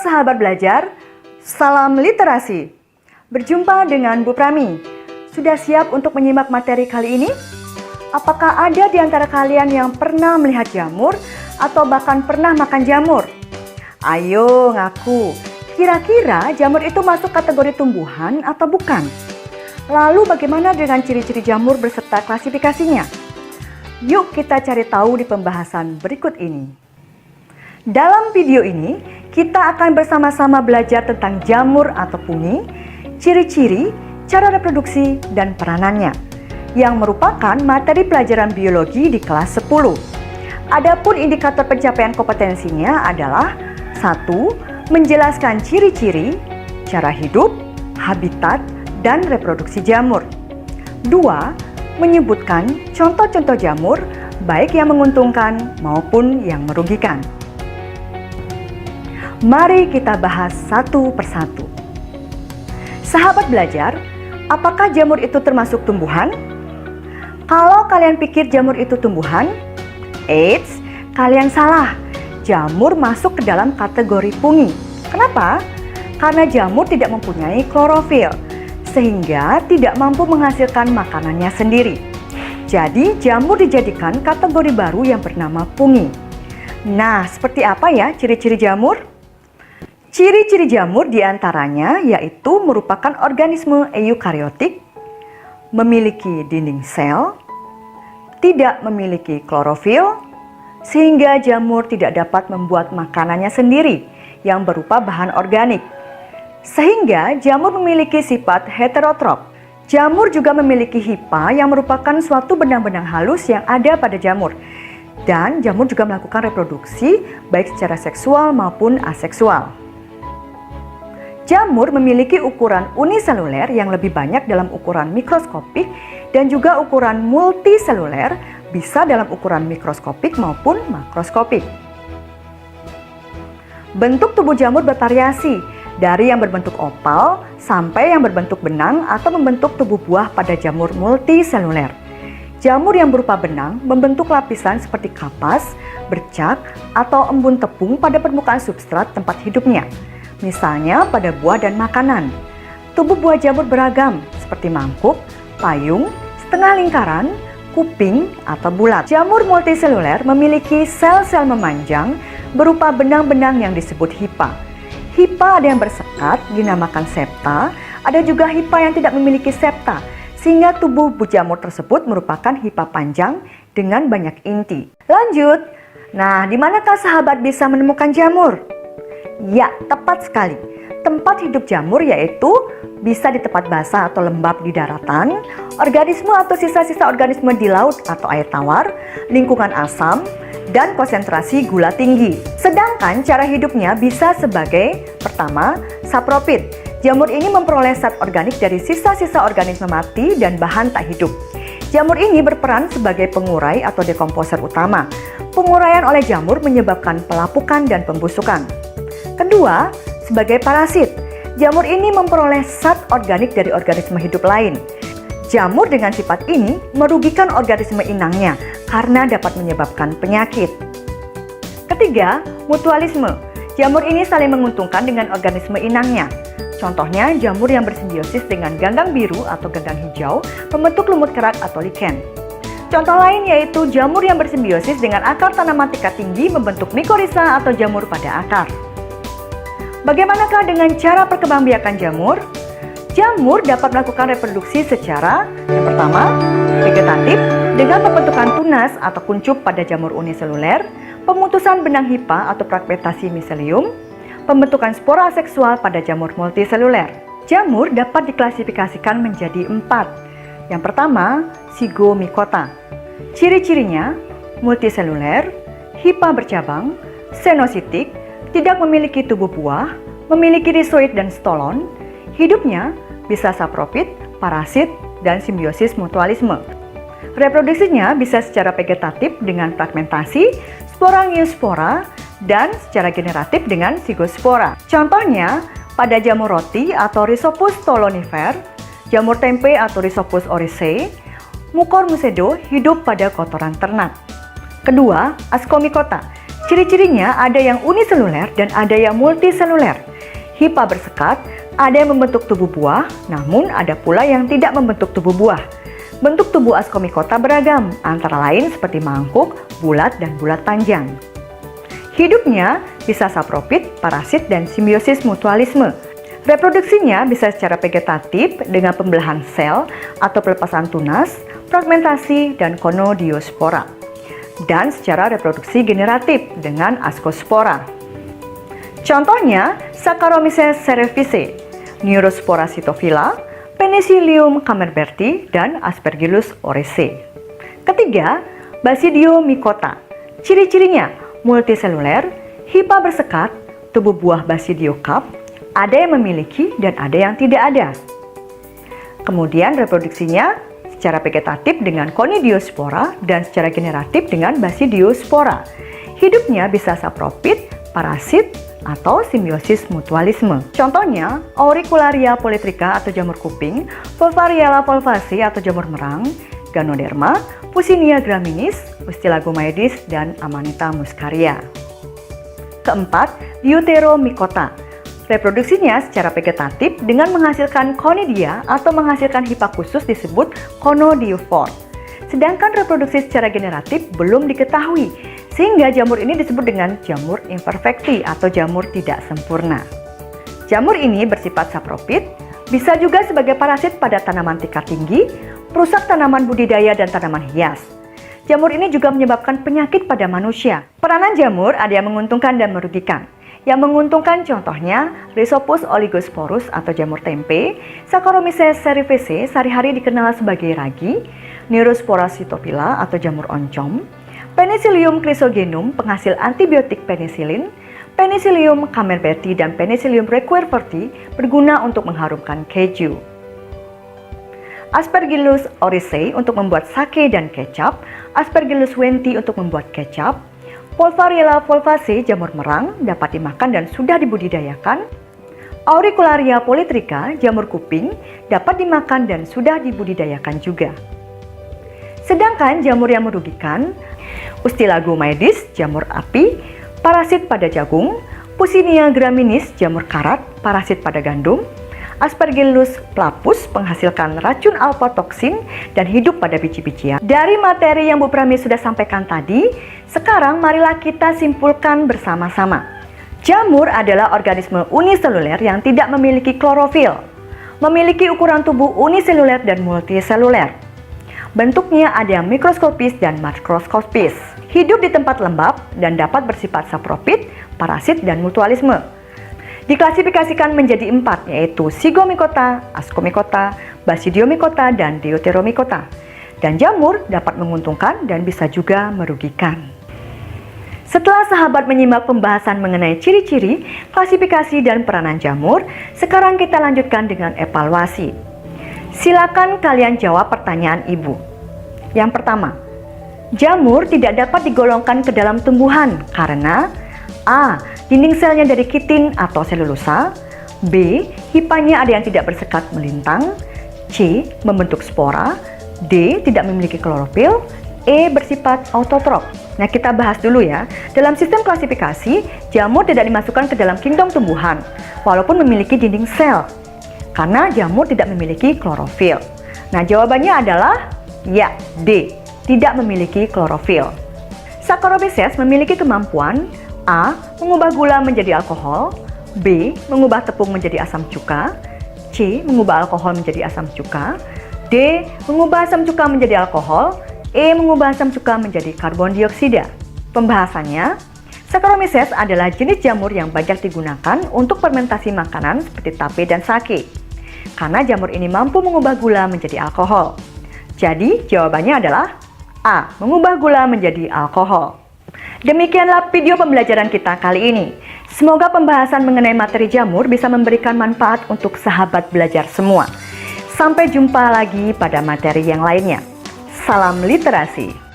sahabat belajar, salam literasi. Berjumpa dengan Bu Prami. Sudah siap untuk menyimak materi kali ini? Apakah ada di antara kalian yang pernah melihat jamur atau bahkan pernah makan jamur? Ayo ngaku, kira-kira jamur itu masuk kategori tumbuhan atau bukan? Lalu bagaimana dengan ciri-ciri jamur beserta klasifikasinya? Yuk kita cari tahu di pembahasan berikut ini. Dalam video ini, kita akan bersama-sama belajar tentang jamur atau fungi, ciri-ciri, cara reproduksi, dan peranannya, yang merupakan materi pelajaran biologi di kelas 10. Adapun indikator pencapaian kompetensinya adalah 1. Menjelaskan ciri-ciri, cara hidup, habitat, dan reproduksi jamur. 2. Menyebutkan contoh-contoh jamur, baik yang menguntungkan maupun yang merugikan. Mari kita bahas satu persatu. Sahabat belajar, apakah jamur itu termasuk tumbuhan? Kalau kalian pikir jamur itu tumbuhan, eits, kalian salah. Jamur masuk ke dalam kategori fungi. Kenapa? Karena jamur tidak mempunyai klorofil, sehingga tidak mampu menghasilkan makanannya sendiri. Jadi, jamur dijadikan kategori baru yang bernama fungi. Nah, seperti apa ya ciri-ciri jamur? Ciri-ciri jamur diantaranya yaitu merupakan organisme eukariotik, memiliki dinding sel, tidak memiliki klorofil, sehingga jamur tidak dapat membuat makanannya sendiri yang berupa bahan organik. Sehingga jamur memiliki sifat heterotrof. Jamur juga memiliki hipa yang merupakan suatu benang-benang halus yang ada pada jamur. Dan jamur juga melakukan reproduksi baik secara seksual maupun aseksual. Jamur memiliki ukuran uniseluler yang lebih banyak dalam ukuran mikroskopik dan juga ukuran multiseluler bisa dalam ukuran mikroskopik maupun makroskopik. Bentuk tubuh jamur bervariasi dari yang berbentuk oval sampai yang berbentuk benang atau membentuk tubuh buah pada jamur multiseluler. Jamur yang berupa benang membentuk lapisan seperti kapas, bercak, atau embun tepung pada permukaan substrat tempat hidupnya. Misalnya pada buah dan makanan. Tubuh buah jamur beragam seperti mangkuk, payung, setengah lingkaran, kuping, atau bulat. Jamur multiseluler memiliki sel-sel memanjang berupa benang-benang yang disebut hipa. Hipa ada yang bersekat dinamakan septa, ada juga hipa yang tidak memiliki septa, sehingga tubuh jamur tersebut merupakan hipa panjang dengan banyak inti. Lanjut, nah di manakah sahabat bisa menemukan jamur? Ya, tepat sekali. Tempat hidup jamur yaitu bisa di tempat basah atau lembab di daratan, organisme atau sisa-sisa organisme di laut atau air tawar, lingkungan asam, dan konsentrasi gula tinggi. Sedangkan cara hidupnya bisa sebagai pertama, saprofit. Jamur ini memperoleh zat organik dari sisa-sisa organisme mati dan bahan tak hidup. Jamur ini berperan sebagai pengurai atau dekomposer utama. Penguraian oleh jamur menyebabkan pelapukan dan pembusukan. Kedua, sebagai parasit, jamur ini memperoleh zat organik dari organisme hidup lain. Jamur dengan sifat ini merugikan organisme inangnya karena dapat menyebabkan penyakit. Ketiga, mutualisme. Jamur ini saling menguntungkan dengan organisme inangnya. Contohnya, jamur yang bersimbiosis dengan ganggang biru atau ganggang hijau membentuk lumut kerak atau lichen. Contoh lain yaitu jamur yang bersimbiosis dengan akar tanaman tingkat tinggi membentuk mikorrhiza atau jamur pada akar. Bagaimanakah dengan cara perkembangbiakan jamur? Jamur dapat melakukan reproduksi secara yang pertama, vegetatif dengan pembentukan tunas atau kuncup pada jamur uniseluler, pemutusan benang hipa atau fragmentasi miselium, pembentukan spora seksual pada jamur multiseluler. Jamur dapat diklasifikasikan menjadi 4. Yang pertama, zygomicota. Ciri-cirinya multiseluler, hipa bercabang, senositik, tidak memiliki tubuh buah, memiliki rizoid dan stolon, hidupnya bisa saprofit, parasit, dan simbiosis mutualisme. Reproduksinya bisa secara vegetatif dengan fragmentasi, sporangiosfora, dan secara generatif dengan zygospora. Contohnya, pada jamur roti atau Rhizopus stolonifer, jamur tempe atau Rhizopus oryzae, Mucor mucedo hidup pada kotoran ternak. Kedua, Ascomycota. Ciri-cirinya ada yang uniseluler dan ada yang multiseluler. Hipa bersekat, ada yang membentuk tubuh buah, namun ada pula yang tidak membentuk tubuh buah. Bentuk tubuh Ascomycota beragam, antara lain seperti mangkuk, bulat, dan bulat panjang. Hidupnya bisa sapropit, parasit, dan simbiosis mutualisme. Reproduksinya bisa secara vegetatif dengan pembelahan sel atau pelepasan tunas, fragmentasi, dan konodiospora. Dan secara reproduksi generatif dengan ascospora. Contohnya, Saccharomyces cerevisiae, Neurospora cytophila, Penicillium camemberti, dan Aspergillus oryzae. Ketiga, Basidiomycota. Ciri-cirinya multiseluler, hipa bersekat, tubuh buah Basidio cup, ada yang memiliki dan ada yang tidak ada. Kemudian reproduksinya secara vegetatif dengan Conidiospora dan secara generatif dengan Basidiospora. Hidupnya bisa sapropit, parasit, atau simbiosis mutualisme. Contohnya, Auricularia polytricha atau jamur kuping, Volvariella volvaceae atau jamur merang, Ganoderma, Puccinia graminis, Ustilagomaedes, dan Amanita muscaria. Keempat, Deuteromycota. Reproduksinya secara vegetatif dengan menghasilkan conidia atau menghasilkan hipa khusus disebut conodiophore. Sedangkan reproduksi secara generatif belum diketahui, sehingga jamur ini disebut dengan jamur imperfecti atau jamur tidak sempurna. Jamur ini bersifat sapropit, bisa juga sebagai parasit pada tanaman tingkat tinggi, perusak tanaman budidaya dan tanaman hias. Jamur ini juga menyebabkan penyakit pada manusia. Peranan jamur ada yang menguntungkan dan merugikan. Yang menguntungkan contohnya Rhizopus oligosporus atau jamur tempe, Saccharomyces cerevisiae sehari-hari dikenal sebagai ragi, Neurospora cytophila atau jamur oncom, Penicillium chrysogenum penghasil antibiotik penicillin, Penicillium camemberti dan Penicillium requerforti berguna untuk mengharumkan keju. Aspergillus oryzae untuk membuat sake dan kecap, Aspergillus wenti untuk membuat kecap, Volvariella volvaceae jamur merang dapat dimakan dan sudah dibudidayakan. Auricularia polytricha jamur kuping dapat dimakan dan sudah dibudidayakan juga. Sedangkan jamur yang merugikan, Ustilagomaedes jamur api, parasit pada jagung, Puccinia graminis jamur karat, parasit pada gandum, Aspergillus flavus menghasilkan racun alpha-toksin dan hidup pada biji-bijian. Dari materi yang Bu Prami sudah sampaikan tadi, sekarang marilah kita simpulkan bersama-sama. Jamur adalah organisme uniseluler yang tidak memiliki klorofil, memiliki ukuran tubuh uniseluler dan multiseluler. Bentuknya ada yang mikroskopis dan makroskopis. Hidup di tempat lembab dan dapat bersifat sapropit, parasit, dan mutualisme. Diklasifikasikan menjadi 4, yaitu Zygomycota, Ascomycota, Basidiomycota, dan Deuteromycota. Dan jamur dapat menguntungkan dan bisa juga merugikan. Setelah sahabat menyimak pembahasan mengenai ciri-ciri, klasifikasi, dan peranan jamur, sekarang kita lanjutkan dengan evaluasi. Silakan kalian jawab pertanyaan Ibu. Yang pertama, jamur tidak dapat digolongkan ke dalam tumbuhan karena A. Dinding selnya dari kitin atau selulosa, B. Hipanya ada yang tidak bersekat melintang, C. Membentuk spora, D. Tidak memiliki klorofil, E. Bersifat autotrof. Nah, kita bahas dulu ya. Dalam sistem klasifikasi, jamur tidak dimasukkan ke dalam kingdom tumbuhan, walaupun memiliki dinding sel, karena jamur tidak memiliki klorofil. Nah, jawabannya adalah ya, D. Tidak memiliki klorofil. Saccharomyces memiliki kemampuan A. Mengubah gula menjadi alkohol, B. Mengubah tepung menjadi asam cuka, C. Mengubah alkohol menjadi asam cuka, D. Mengubah asam cuka menjadi alkohol, E. Mengubah asam cuka menjadi karbon dioksida. Pembahasannya, Saccharomyces adalah jenis jamur yang banyak digunakan untuk fermentasi makanan seperti tape dan sake, karena jamur ini mampu mengubah gula menjadi alkohol. Jadi, jawabannya adalah A. Mengubah gula menjadi alkohol. Demikianlah video pembelajaran kita kali ini. Semoga pembahasan mengenai materi jamur bisa memberikan manfaat untuk sahabat belajar semua. Sampai jumpa lagi pada materi yang lainnya. Salam literasi.